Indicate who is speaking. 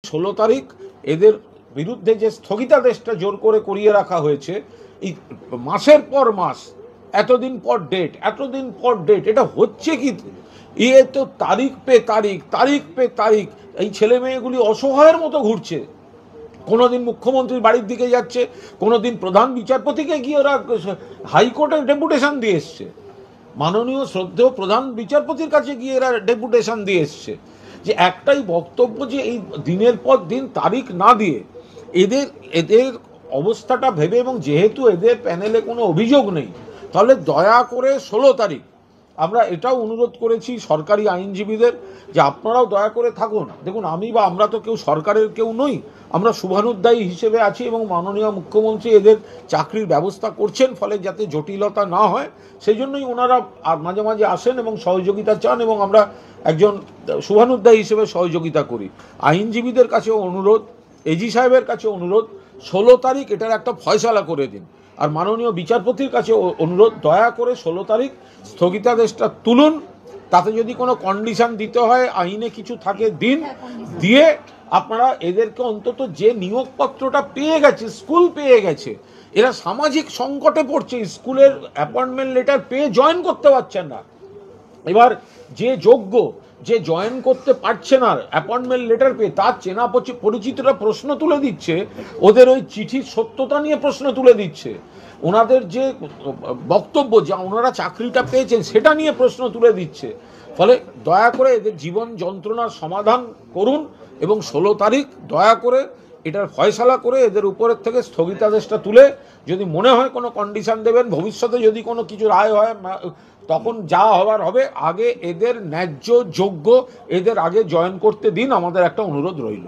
Speaker 1: 16 তারিখ এদের বিরুদ্ধে যে স্থগিতাদেশটা জোর করে করিয়ে রাখা হয়েছে, এই মাসের পর মাস, এতদিন পর ডেট, এতদিন পর ডেট, এটা হচ্ছে কি? এ তো তারিখ পে তারিখ, তারিখ পে তারিখ, এই ছেলে মেয়েগুলি অসহায়ের মতো ঘুরছে। কোনোদিন মুখ্যমন্ত্রীর বাড়ির দিকে যাচ্ছে, কোনোদিন প্রধান বিচারপতিকে গিয়ে ওরা হাইকোর্টের ডেপুটেশন দিয়ে এসছে, মাননীয় শ্রদ্ধেয় প্রধান বিচারপতির কাছে গিয়ে এরা ডেপুটেশন দিয়ে এসছে। যে একটাই বক্তব্য, যে এই দিনের পর দিন তারিখ না দিয়ে এদের এদের অবস্থাটা ভেবে, এবং যেহেতু এদের প্যানেলে কোনো অভিযোগ নেই, তাহলে দয়া করে 16 তারিখ আমরা এটাও অনুরোধ করেছি সরকারি আইনজীবীদের, যে আপনারাও দয়া করে থাকুন। দেখুন, আমি বা আমরা তো কেউ সরকারের কেউ নই, আমরা শুভানুধ্যায়ী হিসেবে আছি, এবং মাননীয় মুখ্যমন্ত্রী এদের চাকরির ব্যবস্থা করছেন, ফলে যাতে জটিলতা না হয় সেই জন্যই ওনারা মাঝে মাঝে আসেন এবং সহযোগিতা চান, এবং আমরা একজন শুভানুধ্যায়ী হিসেবে সহযোগিতা করি। আইনজীবীদের কাছেও অনুরোধ, এজি সাহেবের কাছে অনুরোধ, 16 তারিখ এটার একটা ফয়সালা করে দিন। আর মাননীয় বিচারপতির কাছে অনুরোধ, দয়া করে 16 তারিখ স্থগিতাদেশটা তুলুন। তাতে যদি কোনো কন্ডিশন দিতে হয়, আইনে কিছু থাকে দিন, দিয়ে আপনারা এদেরকে অন্তত যে নিয়োগপত্রটা পেয়ে গেছে, স্কুল পেয়ে গেছে, এরা সামাজিক সংকটে পড়ছে, স্কুলের অ্যাপয়েন্টমেন্ট লেটার পেয়ে জয়েন করতে পারছেন না। এবার যে যোগ্য, যে জয়েন করতে পারছে না অ্যাপয়েন্টমেন্ট লেটার পেয়ে, তার চেনা পরিচিতরা প্রশ্ন তুলে দিচ্ছে, ওদের ওই চিঠির সত্যতা নিয়ে প্রশ্ন তুলে দিচ্ছে, ওনাদের যে বক্তব্য যে ওনারা চাকরিটা পেয়েছেন সেটা নিয়ে প্রশ্ন তুলে দিচ্ছে। ফলে দয়া করে এদের জীবন যন্ত্রণার সমাধান করুন, এবং 16 তারিখ দয়া করে এটার ফয়সালা করে এদের উপরের থেকে স্থগিতাদেশটা তুলে, যদি মনে হয় কোনো কন্ডিশন দেবেন, ভবিষ্যতে যদি কোনো কিছু রায় হয় তখন যা হবার হবে, আগে এদের ন্যায্য যোগ্য এদের আগে জয়েন করতে দিন, আমাদের একটা অনুরোধ রইল।